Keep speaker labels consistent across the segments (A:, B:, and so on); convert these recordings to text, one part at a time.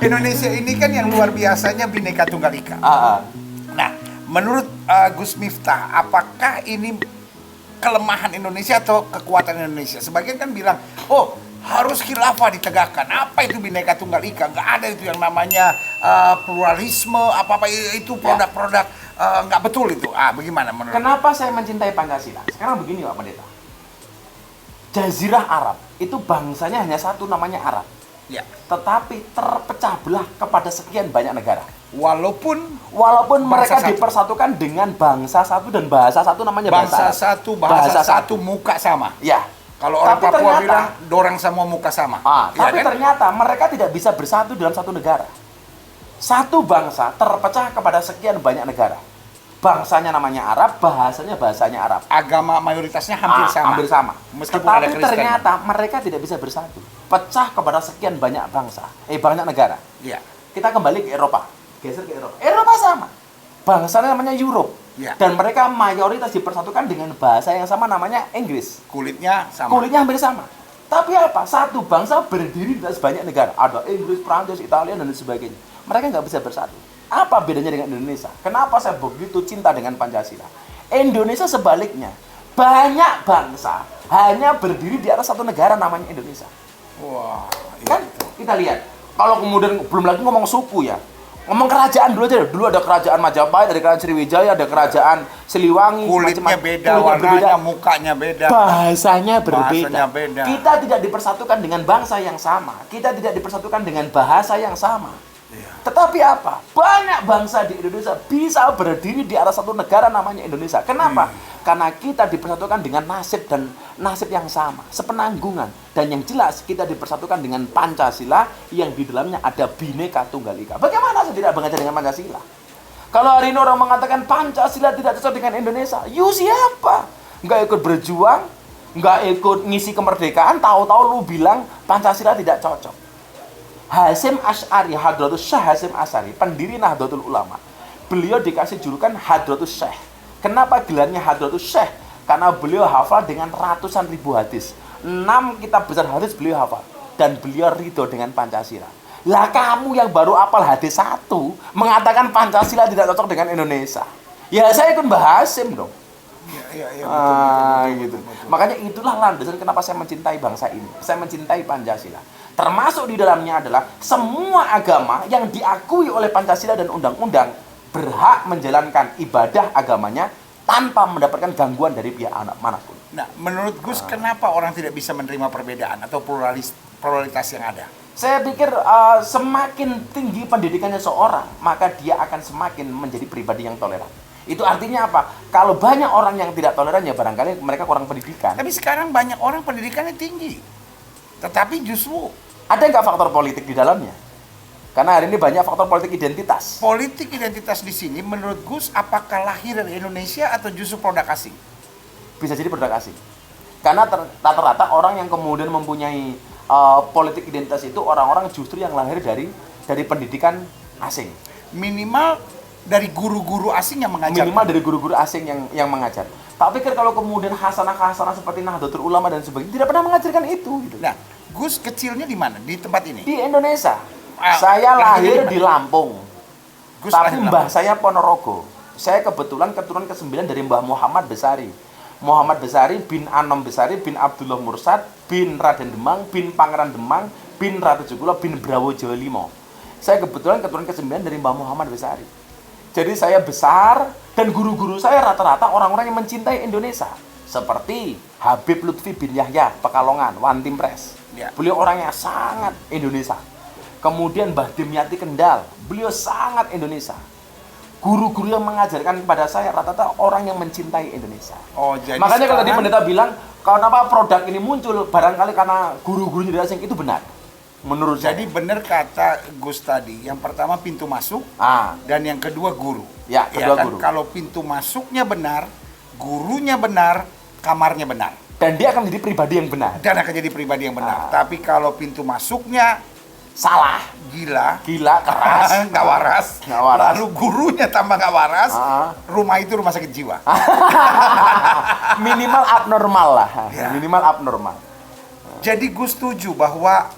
A: Indonesia ini kan yang luar biasanya Bhinneka Tunggal Ika. Nah, menurut Gus Miftah, apakah ini kelemahan Indonesia atau kekuatan Indonesia? Sebagian kan bilang, oh harus khilafah ditegakkan. Apa itu Bhinneka Tunggal Ika? Nggak ada itu yang namanya pluralisme, apa-apa itu produk-produk nggak betul itu. Bagaimana menurut?
B: Kenapa saya mencintai Pancasila? Sekarang begini Pak Pendeta. Jazirah Arab itu bangsanya hanya satu, namanya Arab.
A: Ya.
B: Tetapi terpecah belah kepada sekian banyak negara.
A: Walaupun
B: mereka
A: satu.
B: dipersatukan dengan bangsa satu dan bahasa satu, namanya
A: bangsa
B: Arab.
A: satu, bahasa satu, muka sama.
B: Ya.
A: Kalau orang
B: Tapi
A: Papua bilang dorang semua muka sama.
B: Tapi ternyata mereka tidak bisa bersatu dalam satu negara. Satu bangsa terpecah kepada sekian banyak negara. Bangsanya namanya Arab, bahasanya Arab.
A: Agama mayoritasnya hampir sama.
B: Hampir sama.
A: Meskipun ada
B: Tetapi
A: Kristen.
B: ternyata mereka tidak bisa bersatu. Pecah kepada sekian banyak bangsa. Banyak negara.
A: Iya.
B: Kita kembali ke Eropa. Geser ke Eropa. Eropa sama. Bangsanya namanya Europe.
A: Ya.
B: Dan mereka mayoritas dipersatukan dengan bahasa yang sama, namanya Inggris.
A: Kulitnya sama.
B: Kulitnya hampir sama. Tapi apa? Satu bangsa berdiri di atas banyak negara. Ada Inggris, Prancis, Italia, dan sebagainya. Mereka nggak bisa bersatu. Apa bedanya dengan Indonesia? Kenapa saya begitu cinta dengan Pancasila? Indonesia sebaliknya. Banyak bangsa hanya berdiri di atas satu negara, namanya Indonesia.
A: Wah.
B: Kan kita lihat. Kalau kemudian belum lagi ngomong suku ya. Ngomong kerajaan dulu aja. Dulu ada kerajaan Majapahit, ada kerajaan Sriwijaya, ada kerajaan Siliwangi.
A: Kulitnya beda, warnanya, mukanya beda.
B: Bahasanya berbeda.
A: Bahasanya beda.
B: Kita tidak dipersatukan dengan bangsa yang sama. Kita tidak dipersatukan dengan bahasa yang sama. Tetapi apa? Banyak bangsa di Indonesia bisa berdiri di atas satu negara, namanya Indonesia. Kenapa? Karena kita dipersatukan dengan nasib yang sama, sepenanggungan. Dan yang jelas kita dipersatukan dengan Pancasila yang di dalamnya ada Bhinneka Tunggal Ika. Bagaimana saya tidak mengajar dengan Pancasila? Kalau hari ini orang mengatakan Pancasila tidak cocok dengan Indonesia, siapa? Nggak ikut berjuang, nggak ikut ngisi kemerdekaan, tahu-tahu lu bilang Pancasila tidak cocok. Hasyim Asy'ari, Hadratus Syekh Hasyim Asy'ari, pendiri Nahdlatul Ulama. Beliau dikasih julukan Hadratus Syekh. Kenapa gelarnya Hadratus Syekh? Karena beliau hafal dengan ratusan ribu hadis. 6 kitab besar hadis beliau hafal. Dan beliau ridho dengan Pancasila. Lah kamu yang baru hafal hadis 1 mengatakan Pancasila tidak cocok dengan Indonesia. Ya saya ikut Mbah Hasyim dong. Betul. Makanya itulah landasan kenapa saya mencintai bangsa ini. Saya mencintai Pancasila. Termasuk di dalamnya adalah semua agama yang diakui oleh Pancasila dan undang-undang berhak menjalankan ibadah agamanya tanpa mendapatkan gangguan dari pihak manapun.
A: Nah, menurut Gus, kenapa orang tidak bisa menerima perbedaan atau pluralitas yang ada?
B: Saya pikir semakin tinggi pendidikannya seorang, maka dia akan semakin menjadi pribadi yang toleran. Itu artinya apa? Kalau banyak orang yang tidak toleran, ya barangkali mereka kurang pendidikan.
A: Tapi sekarang banyak orang pendidikannya tinggi, tetapi justru
B: ada nggak faktor politik di dalamnya? Karena hari ini banyak faktor politik identitas.
A: Politik identitas di sini, menurut Gus, apakah lahir dari Indonesia atau justru produk asing?
B: Bisa jadi produk asing. Karena rata-rata orang yang kemudian mempunyai politik identitas itu orang-orang justru yang lahir dari pendidikan asing.
A: Minimal dari guru-guru asing yang mengajar.
B: Minimal dari guru-guru asing yang mengajar. Tak pikir kalau kemudian hasanah-hasanah seperti Nahdlatul Ulama dan sebagainya tidak pernah mengajarkan itu. Gitu.
A: Nah, Gus kecilnya di mana? Di tempat ini?
B: Di Indonesia. Saya lahir di Lampung.
A: Gus
B: tapi mbah
A: Lampung.
B: saya Ponorogo. Saya kebetulan keturunan ke-9 dari Mbah Muhammad Besari. Muhammad Besari bin Anom Besari bin Abdullah Mursad bin Raden Demang bin Pangeran Demang bin Ratu Jogolo bin Brawo Jawa Limo. Saya kebetulan keturunan ke-9 dari Mbah Muhammad Besari. Jadi saya besar dan guru-guru saya rata-rata orang-orang yang mencintai Indonesia. Seperti Habib Lutfi bin Yahya Pekalongan, One Team Press.
A: Ya.
B: Beliau orangnya sangat Indonesia. Kemudian Mbah Dimyati Kendal, beliau sangat Indonesia. Guru-guru yang mengajarkan kepada saya rata-rata orang yang mencintai Indonesia.
A: Oh, jadi
B: makanya kalau tadi
A: sekarang
B: pendeta bilang, kenapa produk ini muncul, barangkali karena guru-gurunya dari asing, itu benar. Menurut
A: Jadi
B: saya.
A: benar kata Gus tadi, yang pertama pintu masuk, dan yang kedua guru.
B: Ya, kedua guru.
A: Kalau pintu masuknya benar, gurunya benar, kamarnya benar.
B: Dan dia akan menjadi pribadi yang benar.
A: Dan akan jadi pribadi yang benar. Tapi kalau pintu masuknya
B: salah,
A: gila,
B: keras,
A: nggak waras, lalu gurunya tambah nggak waras, rumah itu rumah sakit jiwa.
B: Minimal abnormal lah, minimal abnormal.
A: Jadi Gus setuju bahwa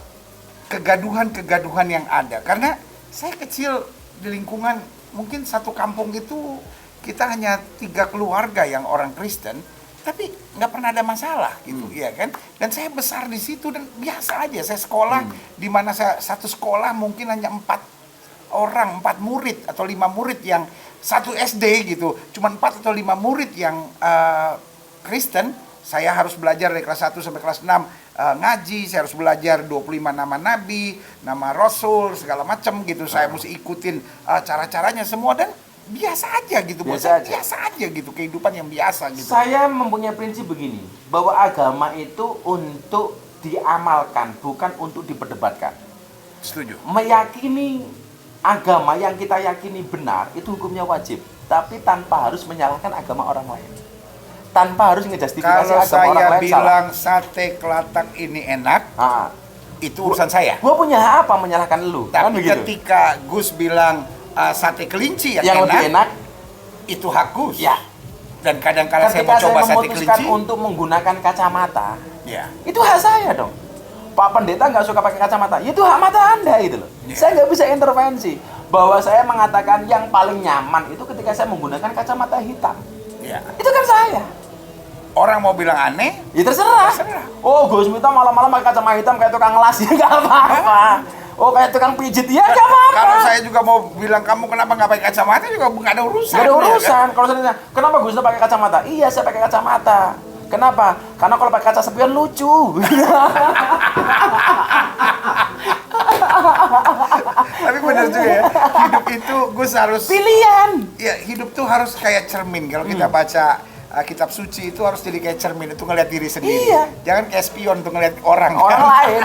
A: kegaduhan-kegaduhan yang ada. Karena saya kecil di lingkungan, mungkin satu kampung itu kita hanya 3 keluarga yang orang Kristen, tapi nggak pernah ada masalah gitu, ya kan? Dan saya besar di situ dan biasa aja. Saya sekolah di mana saya satu sekolah mungkin hanya 4 murid atau 5 murid yang satu SD gitu, cuma 4 atau 5 murid yang Kristen. Saya harus belajar dari kelas 1 sampai kelas 6 ngaji, saya harus belajar 25 nama nabi, nama rasul, segala macam gitu. Saya mesti ikutin cara-caranya semua dan biasa aja gitu. Biasa aja gitu, kehidupan yang biasa gitu.
B: Saya mempunyai prinsip begini, bahwa agama itu untuk diamalkan, bukan untuk diperdebatkan.
A: Setuju.
B: Meyakini agama yang kita yakini benar, itu hukumnya wajib. Tapi tanpa harus menyalahkan agama orang lain. Tanpa harus ngejustifikasi
A: kalau
B: agama orang
A: saya
B: lain
A: bilang
B: salah.
A: sate kelatak ini enak, itu urusan saya.
B: Gua punya hak apa menyalahkan lu?
A: Tapi
B: Kan begitu.
A: ketika Gus bilang sate kelinci yang
B: lebih enak,
A: itu hak Gus.
B: ya.
A: Dan kadang-kadang saya
B: Ketika
A: mau coba
B: saya
A: sate
B: memutuskan
A: kelinci,
B: untuk menggunakan kacamata,
A: ya.
B: itu hak saya dong. Pak pendeta nggak suka pakai kacamata, itu hak mata Anda gitu loh.
A: Ya.
B: Saya nggak bisa intervensi. Bahwa saya mengatakan yang paling nyaman itu ketika saya menggunakan kacamata hitam.
A: Ya.
B: Itu kan saya.
A: Orang mau bilang aneh,
B: Ya terserah. Oh, Gus Mita malam-malam pakai kacamata hitam kayak tukang las, ya nggak apa-apa. Oh, kayak tukang pijit, ya nggak apa-apa.
A: kalau saya juga mau bilang kamu kenapa nggak pakai kacamata juga nggak ada urusan.
B: Nggak ada
A: ya
B: urusan.
A: kan?
B: Kalau saya tanya, kenapa Gus Mita pakai kacamata? Iya, saya pakai kacamata. Kenapa? Karena kalau pakai kaca spion lucu.
A: Tapi benar juga ya, hidup itu Gus harus
B: Pilihan.
A: ya, hidup tuh harus kayak cermin. Kalau kita baca kitab suci itu harus jadi kayak cermin, itu ngeliat diri sendiri.
B: Iya.
A: Jangan kayak spion untuk ngeliat orang
B: Lain.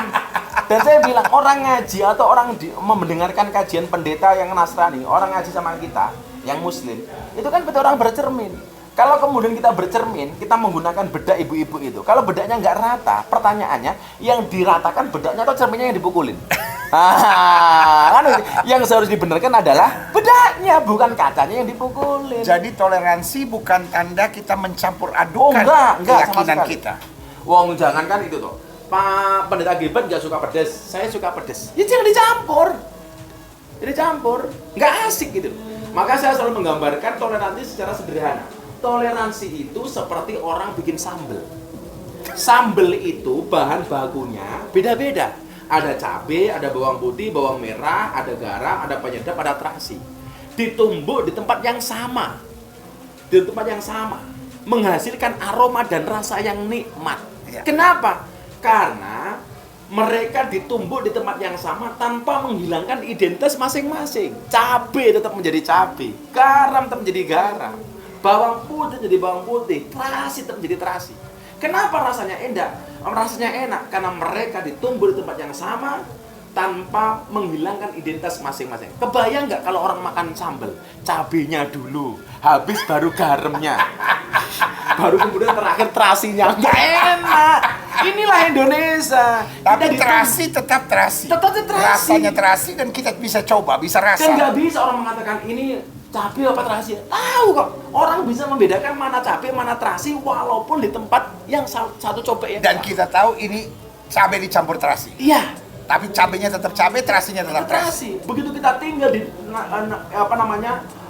B: Dan saya bilang orang ngaji atau orang mendengarkan kajian pendeta yang Nasrani, orang ngaji sama kita yang Muslim, itu kan betul orang bercermin. Kalau kemudian kita bercermin, kita menggunakan bedak ibu-ibu itu. Kalau bedaknya nggak rata, pertanyaannya yang diratakan bedaknya atau cerminnya yang dipukulin? Kan yang seharus dibenarkan adalah bedaknya, bukan kacanya yang dipukulin.
A: Jadi toleransi bukan tanda kita mencampur adukan
B: enggak sama
A: keyakinan
B: sekali.
A: kita.
B: Wong jangan kan itu toh. Pak Pendeta Gilbert nggak suka pedas, saya suka pedas. Ya jangan dicampur. Jadi campur, nggak asik gitu. Maka saya selalu menggambarkan toleransi secara sederhana. Toleransi itu seperti orang bikin sambel. Sambel itu bahan bakunya beda-beda. Ada cabai, ada bawang putih, bawang merah, ada garam, ada penyedap, ada terasi. Ditumbuk di tempat yang sama. Di tempat yang sama. Menghasilkan aroma dan rasa yang nikmat.
A: Ya.
B: Kenapa? Karena mereka ditumbuk di tempat yang sama tanpa menghilangkan identitas masing-masing. Cabai tetap menjadi cabai, garam tetap menjadi garam, bawang putih jadi bawang putih, terasi tetap menjadi terasi. Kenapa rasanya enak? Rasanya enak karena mereka ditumbuk di tempat yang sama tanpa menghilangkan identitas masing-masing. Kebayang nggak kalau orang makan sambal, cabenya dulu, habis baru garamnya, baru kemudian terakhir terasinya. Nggak enak. Inilah Indonesia.
A: Tapi terasi tetap terasi.
B: Tetap terasi.
A: Rasanya terasi dan kita bisa coba, bisa rasa.
B: Kan nggak bisa orang mengatakan ini cabai apa terasi. Tahu kok. Orang bisa membedakan mana cabai, mana terasi walaupun di tempat yang satu coba ya.
A: Dan kita tahu ini cabai dicampur terasi.
B: Iya.
A: Tapi cabainya tetap cabai, terasinya tetap terasi.
B: Begitu kita tinggal di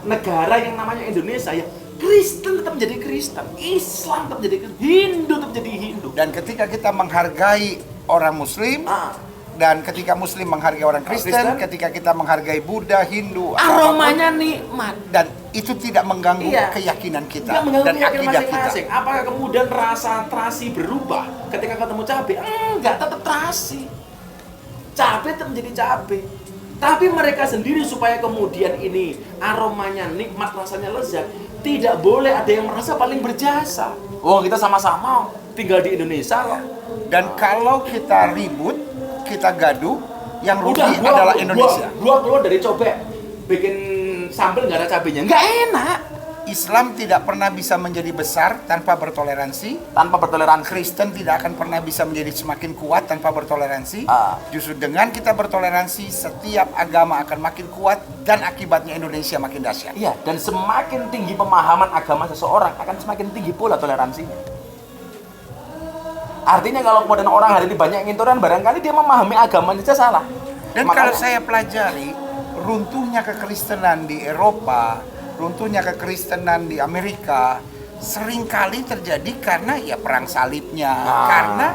B: negara yang namanya Indonesia ya, Kristen tetap menjadi Kristen, Islam tetap menjadi Kristen, Hindu tetap menjadi Hindu.
A: Dan ketika kita menghargai orang Muslim, dan ketika Muslim menghargai orang Kristen, ketika kita menghargai Buddha, Hindu,
B: aromanya nikmat.
A: Dan itu tidak mengganggu keyakinan kita dan akidah kita.
B: Apakah kemudian rasa terasi berubah ketika ketemu cabai? Enggak, tetap terasi. Cabai tetap menjadi cabai. Tapi mereka sendiri supaya kemudian ini aromanya nikmat, rasanya lezat, tidak boleh ada yang merasa paling berjasa. Oh, kita sama-sama tinggal di Indonesia kok.
A: Dan kalau kita ribut, kita gaduh, yang rugi adalah Indonesia.
B: Gua keluar dari cobek, bikin sambal nggak ada cabenya, nggak enak.
A: Islam tidak pernah bisa menjadi besar tanpa bertoleransi.
B: Tanpa bertoleransi.
A: Kristen tidak akan pernah bisa menjadi semakin kuat tanpa bertoleransi. Justru dengan kita bertoleransi, setiap agama akan makin kuat dan akibatnya Indonesia makin dahsyat.
B: Iya, dan semakin tinggi pemahaman agama seseorang akan semakin tinggi pula toleransinya. Artinya kalau kemudian orang hari ini banyak ngintoran, barangkali dia memahami agamanya saja salah.
A: Dan kalau saya pelajari, runtuhnya kekristenan di Eropa, runtuhnya kekristenan di Amerika, seringkali terjadi karena ya perang salibnya, karena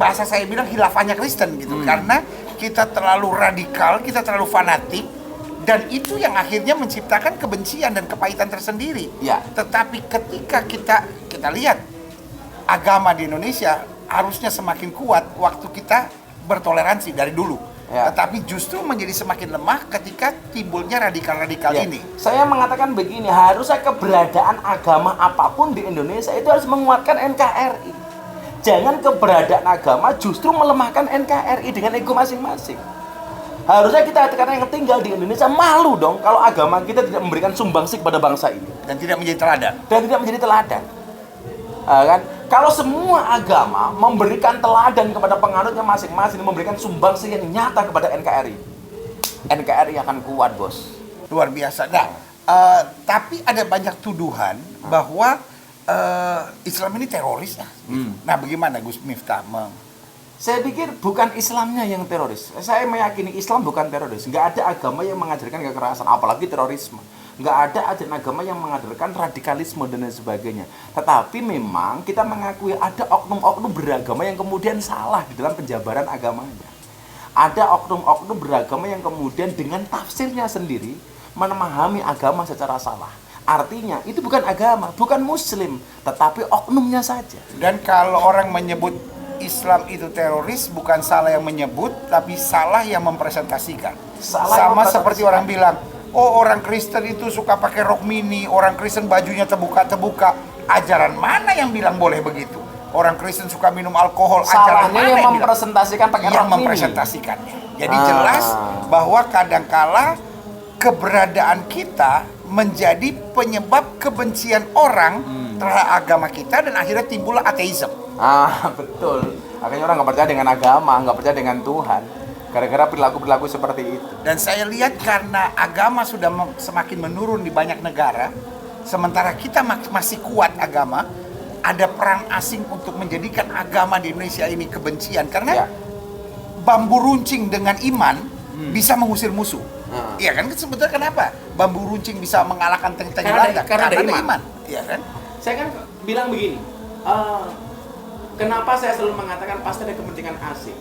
A: bahasa saya bilang khilafahnya Kristen gitu, karena kita terlalu radikal, kita terlalu fanatik, dan itu yang akhirnya menciptakan kebencian dan kepahitan tersendiri.
B: Ya.
A: Tetapi ketika kita lihat agama di Indonesia harusnya semakin kuat waktu kita bertoleransi dari dulu.
B: Ya.
A: Tetapi justru menjadi semakin lemah ketika timbulnya radikal-radikal
B: Ya.
A: ini.
B: Saya mengatakan begini, harusnya keberadaan agama apapun di Indonesia itu harus menguatkan NKRI. Jangan keberadaan agama justru melemahkan NKRI dengan ego masing-masing. Harusnya kita karena yang tinggal di Indonesia malu dong kalau agama kita tidak memberikan sumbangsi kepada bangsa ini.
A: Dan tidak menjadi teladan.
B: Dan tidak menjadi teladan. Kan? Kalau semua agama memberikan teladan kepada penganutnya masing-masing, memberikan sumbangsi yang nyata kepada NKRI, NKRI akan kuat, bos.
A: Luar biasa. Nah, tapi ada banyak tuduhan bahwa Islam ini teroris. Nah, bagaimana Gus Miftah?
B: Saya pikir bukan Islamnya yang teroris. Saya meyakini Islam bukan teroris. Nggak ada agama yang mengajarkan kekerasan, apalagi terorisme. Nggak ada ajaran agama yang mengajarkan radikalisme dan lain sebagainya. Tetapi memang kita mengakui ada oknum-oknum beragama yang kemudian salah di dalam penjabaran agamanya. Ada oknum-oknum beragama yang kemudian dengan tafsirnya sendiri memahami agama secara salah. Artinya itu bukan agama, bukan muslim, tetapi oknumnya saja.
A: Dan kalau orang menyebut Islam itu teroris, bukan salah yang menyebut, tapi salah yang mempresentasikan. Sama seperti orang bilang, oh orang Kristen itu suka pakai rok mini, orang Kristen bajunya terbuka-terbuka. Ajaran mana yang bilang boleh begitu? Orang Kristen suka minum alkohol, ajaran mana yang
B: mempresentasikan pakai rok mini?
A: Yang mempresentasikannya. Jadi jelas bahwa kadangkala keberadaan kita menjadi penyebab kebencian orang terhadap agama kita, dan akhirnya timbullah ateisme.
B: Betul. Akhirnya orang nggak percaya dengan agama, nggak percaya dengan Tuhan, gara-gara perilaku-perilaku seperti itu.
A: Dan saya lihat karena agama sudah semakin menurun di banyak negara, sementara kita masih kuat agama, ada perang asing untuk menjadikan agama di Indonesia ini kebencian. Karena bambu runcing dengan iman bisa mengusir musuh. Iya kan? Sebetulnya kenapa bambu runcing bisa mengalahkan tank Belanda? Karena ada iman. Iya kan?
B: Saya kan bilang begini, kenapa saya selalu mengatakan pasti ada kepentingan asing?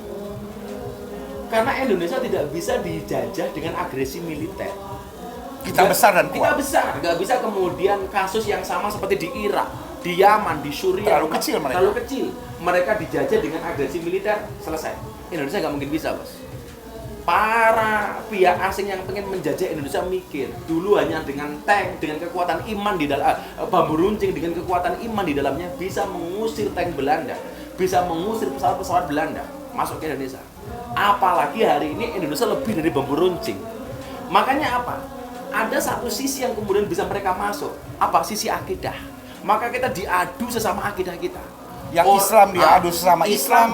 B: Karena Indonesia tidak bisa dijajah dengan agresi militer.
A: Kita besar dan kuat.
B: Kita besar, nggak bisa kemudian kasus yang sama seperti di Irak, di Yaman, di Suriah.
A: Terlalu kecil mereka.
B: Terlalu kecil. Mereka dijajah dengan agresi militer, selesai. Indonesia nggak mungkin bisa, bos. Para pihak asing yang pengen menjajah Indonesia mikir dulu hanya dengan tank, dengan kekuatan iman di dalam bambu runcing, dengan kekuatan iman di dalamnya bisa mengusir tank Belanda, bisa mengusir pesawat-pesawat Belanda masuk ke Indonesia. Apalagi hari ini Indonesia lebih dari bambu runcing. Makanya apa? Ada satu sisi yang kemudian bisa mereka masuk. Apa? Sisi akidah. Maka kita diadu sesama akidah kita.
A: Yang Islam diadu sesama Islam.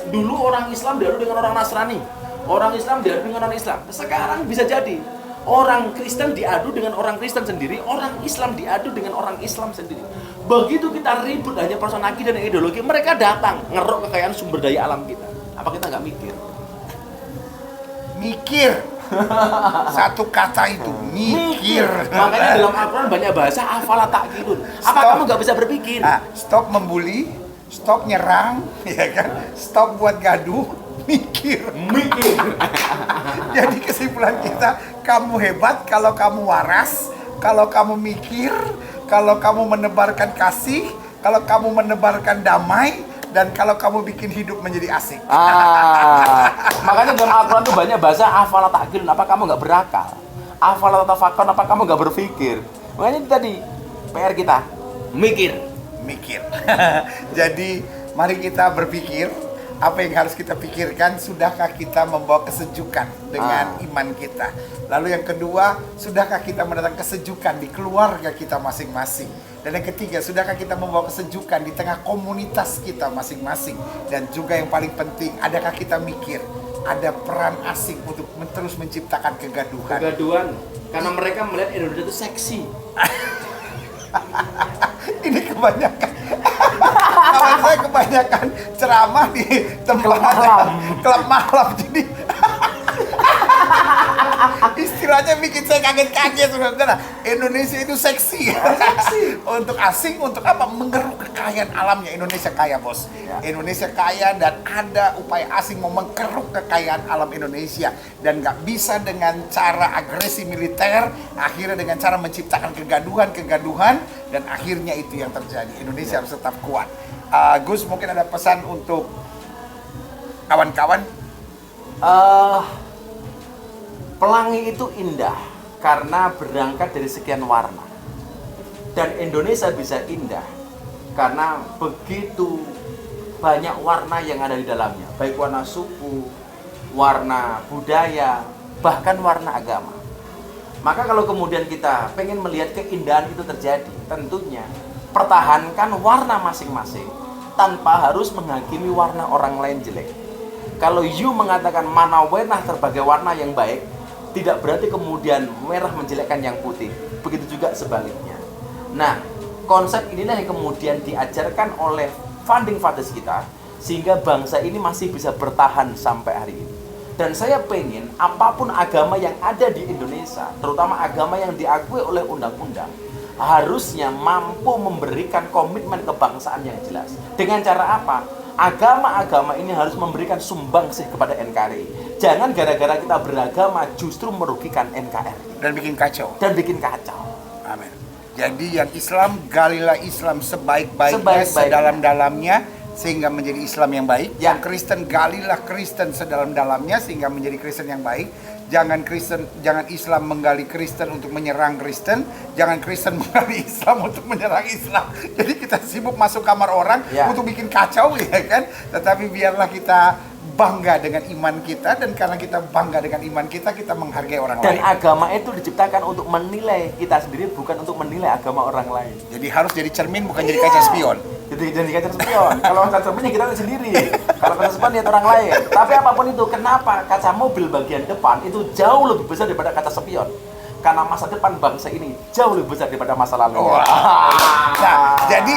B: Dulu orang Islam diadu dengan orang Nasrani. Orang Islam diadu dengan orang Islam. Sekarang bisa jadi orang Kristen diadu dengan orang Kristen sendiri, orang Islam diadu dengan orang Islam sendiri. Begitu kita ribut hanya persoalan akidah dan ideologi, mereka datang ngerok kekayaan sumber daya alam kita. Apa kita nggak mikir?
A: Mikir. Satu kata itu, mikir.
B: Makanya dalam Al-Quran banyak bahasa afala ta'qilun. Apa kamu nggak bisa berpikir?
A: Stop membuli, stop nyerang, ya kan? Stop buat gaduh, mikir. Jadi kesimpulan kita, kamu hebat kalau kamu waras, kalau kamu mikir, kalau kamu menebarkan kasih, kalau kamu menebarkan damai, dan kalau kamu bikin hidup menjadi asik.
B: Makanya dalam Al-Quran tuh banyak bahasa afala ta'qilun, apa kamu nggak berakal? Afala tatafakkarun, apa kamu nggak berpikir? Makanya itu tadi PR kita, mikir.
A: Jadi mari kita berpikir apa yang harus kita pikirkan. Sudahkah kita membawa kesejukan dengan iman kita? Lalu yang kedua, sudahkah kita mendatangkan kesejukan di keluarga kita masing-masing? Dan yang ketiga, sudahkah kita membawa kesejukan di tengah komunitas kita masing-masing? Dan juga yang paling penting, adakah kita mikir ada peran asing untuk terus menciptakan kegaduhan?
B: Karena mereka melihat Indonesia itu seksi.
A: Ini kebanyakan kebanyakan ceramah di tempat klub malam. Jadi istilahnya bikin saya kaget-kaget, saudara. Indonesia itu seksi. Untuk asing, untuk apa? Mengeruk kekayaan alamnya. Indonesia kaya, bos. Indonesia kaya dan ada upaya asing mau mengkeruk kekayaan alam Indonesia. Dan nggak bisa dengan cara agresi militer, akhirnya dengan cara menciptakan kegaduhan, dan akhirnya itu yang terjadi. Indonesia harus tetap kuat. Gus, mungkin ada pesan untuk kawan-kawan?
B: Pelangi itu indah karena berangkat dari sekian warna. Dan Indonesia bisa indah karena begitu banyak warna yang ada di dalamnya. Baik warna suku, warna budaya, bahkan warna agama. Maka kalau kemudian kita pengen melihat keindahan itu terjadi, tentunya pertahankan warna masing-masing tanpa harus menghakimi warna orang lain jelek. Kalau you mengatakan mana warna sebagai warna yang baik, tidak berarti kemudian merah menjelekkan yang putih. Begitu juga sebaliknya. Nah, konsep inilah yang kemudian diajarkan oleh founding fathers kita, sehingga bangsa ini masih bisa bertahan sampai hari ini. Dan saya pengen apapun agama yang ada di Indonesia, terutama agama yang diakui oleh undang-undang, harusnya mampu memberikan komitmen kebangsaan yang jelas. Dengan cara apa? Agama-agama ini harus memberikan sumbangsih kepada NKRI. Jangan gara-gara kita beragama justru merugikan NKRI.
A: Dan bikin kacau. Amin. Jadi yang Islam, galilah Islam sebaik-baiknya, sedalam-dalamnya, sehingga menjadi Islam yang baik. Yang Kristen, galilah Kristen sedalam-dalamnya, sehingga menjadi Kristen yang baik. Jangan Islam menggali Kristen untuk menyerang Kristen, jangan Kristen menggali Islam untuk menyerang Islam. Jadi kita sibuk masuk kamar orang untuk bikin kacau, ya kan? Tetapi biarlah kita bangga dengan iman kita, dan karena kita bangga dengan iman kita, kita menghargai orang lain.
B: Dan agama itu diciptakan untuk menilai kita sendiri, bukan untuk menilai agama orang lain.
A: Jadi harus jadi cermin, bukan jadi kaca spion.
B: Jadi kaca spion. Kalau kaca cerminnya kita lihat sendiri. Kalau kaca spion lihat orang lain. Tapi apapun itu, kenapa kaca mobil bagian depan itu jauh lebih besar daripada kaca spion? Karena masa depan bangsa ini jauh lebih besar daripada masa lalu.
A: Nah, jadi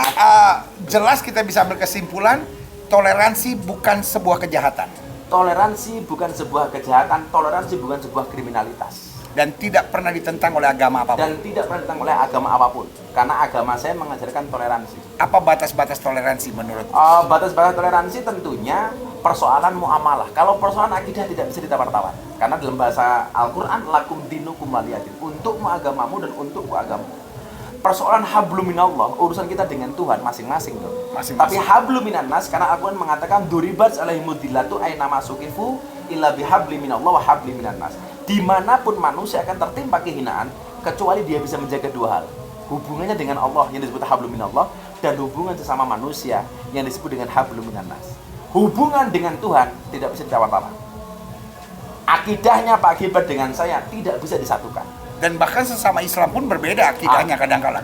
A: jelas kita bisa berkesimpulan, toleransi bukan sebuah kejahatan.
B: Toleransi bukan sebuah kejahatan, toleransi bukan sebuah kriminalitas.
A: Dan tidak pernah ditentang oleh agama apapun.
B: Dan tidak pernah ditentang oleh agama apapun. Karena agama saya mengajarkan toleransi.
A: Apa batas-batas toleransi menurut?
B: Batas-batas toleransi tentunya persoalan muamalah. Kalau persoalan akidah tidak bisa ditawar-tawar. Karena dalam bahasa Al-Quran, lakum dinukum waliyadin. Untukmu agamamu dan untukku agamamu. Persoalan hablum minallah, urusan kita dengan Tuhan masing-masing dong. Tapi hablum minannas, karena Al-Quran mengatakan duribat alaihimudillatu aina masukifu illa bihabli minallah wa habli minannas. Dimanapun manusia akan tertimpa kehinaan, kecuali dia bisa menjaga dua hal. Hubungannya dengan Allah yang disebut hablum minallah, dan hubungan sesama manusia yang disebut dengan hablum minannas. Hubungan dengan Tuhan tidak bisa ditawar-tawar. Akidahnya Pak Gilbert dengan saya tidak bisa disatukan.
A: Dan bahkan sesama Islam pun berbeda akidahnya kadang-kala.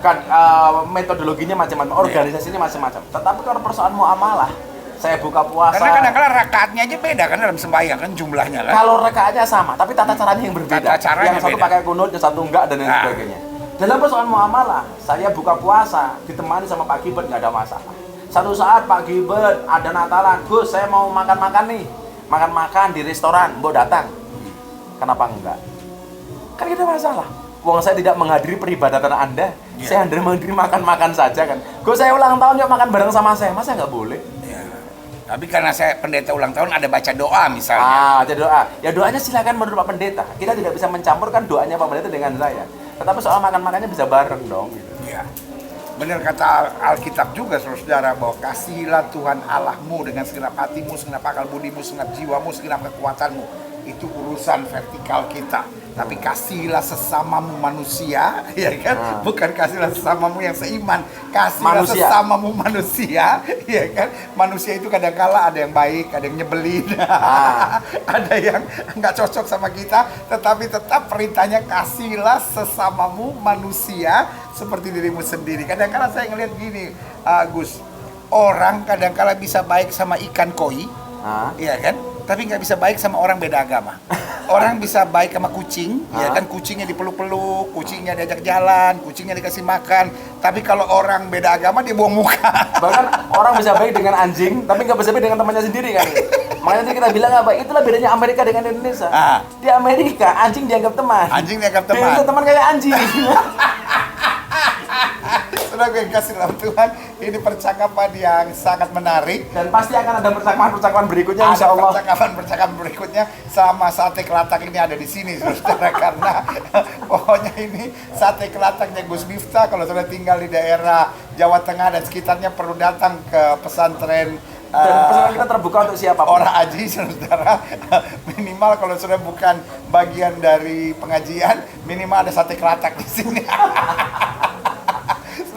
B: Metodologinya macam-macam, organisasinya macam-macam. Tetapi kalau persoalan muamalah, saya buka puasa.
A: Karena kadang-kala rakaatnya aja beda kan dalam sembahyang kan jumlahnya kan.
B: Kalau rakaatnya sama, tapi tata caranya yang berbeda. Yang satu pakai kunut, yang satu enggak, dan lain sebagainya. Dalam persoalan muamalah, saya buka puasa ditemani sama Pak Gilbert, nggak ada masalah. Satu saat Pak Gilbert ada Natalan, Gus saya mau makan-makan nih, makan-makan di restoran, mbok datang. Kenapa enggak? Kan kita masalah. Wong saya tidak menghadiri peribadatan Anda, saya menghadiri makan-makan saja kan. Gus saya ulang tahun yuk makan bareng sama saya, masa nggak boleh?
A: Tapi karena saya pendeta ulang tahun ada baca doa misalnya.
B: Baca doa. Ya doanya silakan menurut Pak Pendeta. Kita tidak bisa mencampurkan doanya Pak Pendeta dengan saya. Tetapi soal makan-makannya bisa bareng dong. Gitu.
A: Iya. Benar kata Alkitab juga saudara, bahwa kasihilah Tuhan Allahmu dengan segenap hatimu, segenap akal budimu, segenap jiwamu, segenap kekuatanmu. Itu urusan vertikal kita. Tapi kasihilah sesamamu manusia, ya kan? Bukan kasihilah sesamamu yang seiman. Kasihilah sesamamu manusia, ya kan? Manusia itu kadang-kala ada yang baik, ada yang nyebelin, ada yang nggak cocok sama kita. Tetapi tetap perintahnya kasihilah sesamamu manusia seperti dirimu sendiri. Kadang-kala saya ngelihat gini, Gus, orang kadang-kala bisa baik sama ikan koi, ya kan? tapi nggak bisa baik sama orang beda agama. Orang bisa baik sama kucing, ya kan, kucingnya dipeluk-peluk, kucingnya diajak jalan, kucingnya dikasih makan. Tapi kalau orang beda agama dia buang muka.
B: Bahkan orang bisa baik dengan anjing, tapi nggak bisa baik dengan temannya sendiri kan. Makanya tadi kita bilang apa? Itulah bedanya Amerika dengan Indonesia. Di Amerika anjing dianggap teman.
A: Anjing dianggap
B: Di
A: teman.
B: Indonesia teman kayak anjing.
A: Saudara gue yang kasih dalam Tuhan, ini percakapan yang sangat menarik.
B: Dan pasti akan ada percakapan berikutnya, insya
A: Ada
B: Allah.
A: percakapan berikutnya selama sate kelatak ini ada di sini, saudara. Karena pokoknya ini sate kelataknya Gus Miftah. Kalau saudara tinggal di daerah Jawa Tengah dan sekitarnya, perlu datang ke pesantren.
B: Dan pesanan kita terbuka untuk siapapun.
A: Orang Aji, saudara. Minimal kalau sudah bukan bagian dari pengajian, minimal ada sate kelatak di sini.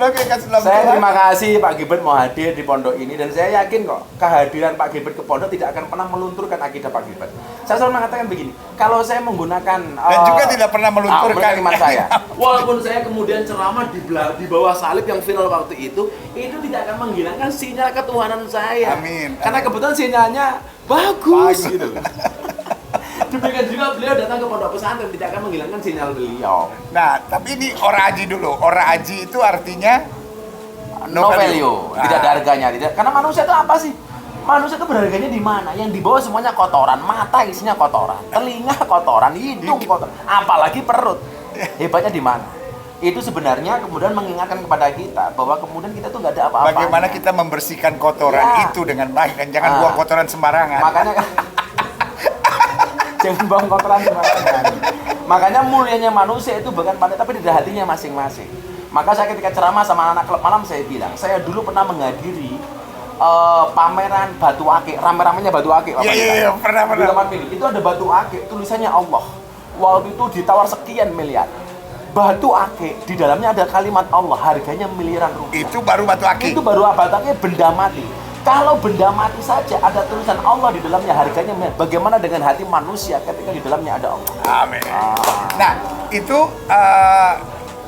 B: Saya terima kasih Pak Gilbert mau hadir di pondok ini, dan saya yakin kok kehadiran Pak Gilbert ke pondok tidak akan pernah melunturkan akidah Pak Gilbert. Saya selalu mengatakan begini, kalau saya menggunakan
A: dan juga tidak pernah melunturkan
B: iman saya. Walaupun saya kemudian ceramah di bawah salib yang viral waktu itu tidak akan menghilangkan sinyal ketuhanan saya.
A: Amin.
B: Karena kebetulan sinyalnya bagus. Gitu. Demikian juga beliau datang ke pondok pesantren tidak akan menghilangkan sinyal beliau.
A: Nah, tapi ini ora aji dulu. Ora aji itu artinya
B: no value. Tidak ada harganya. Tidak. Karena manusia itu apa sih? Manusia itu berharganya di mana? Yang di bawah semuanya kotoran, mata isinya kotoran, telinga kotoran, hidung kotoran, apalagi perut. Hebatnya di mana? Itu sebenarnya kemudian mengingatkan kepada kita bahwa kemudian kita tuh nggak ada apa-apa.
A: Bagaimana kita membersihkan kotoran itu dengan baik, dan jangan buang kotoran sembarangan.
B: Makanya jangan buang kotoran sembarangan. Makanya mulianya manusia itu bukan pandai, tapi di hatinya masing-masing. Maka saya ketika ceramah sama anak klub malam, saya bilang, saya dulu pernah menghadiri pameran batu akik, rame-ramenya batu akik.
A: Iya, pernah.
B: Itu ada batu akik, tulisannya Allah. Waktu itu ditawar sekian miliar. Batu akik, di dalamnya ada kalimat Allah, harganya miliaran rupiah.
A: Itu baru batu akik.
B: Itu baru batu akik, benda mati. Kalau benda mati saja ada tulisan Allah di dalamnya, harganya bagaimana dengan hati manusia ketika di dalamnya ada Allah?
A: Amin. Nah, itu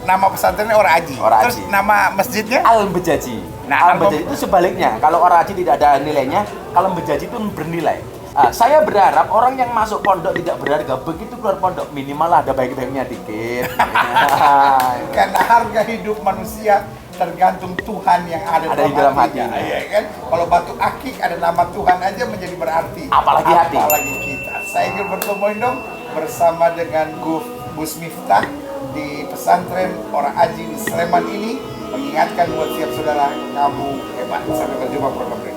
A: nama pesantrennya Ora Aji. Terus nama masjidnya?
B: Al-Bejaji. Nah, Al-Bejaji itu sebaliknya. Kalau Ora Aji tidak ada nilainya, kalau Bejaji itu bernilai. Saya berharap orang yang masuk pondok tidak berharga, begitu keluar pondok minimal ada baik-baiknya dikit.
A: Karena harga hidup manusia tergantung Tuhan yang ada di dalam hatinya, ya kan? Kalau batu akik ada nama Tuhan aja menjadi berarti.
B: Apalagi hati.
A: Apalagi kita. Saya Gilbert Lumoindong bersama dengan Gus Miftah di pesantren Ora Aji di Sleman ini mengingatkan buat setiap saudara, kamu hebat. Sampai berjumpa program berikutnya.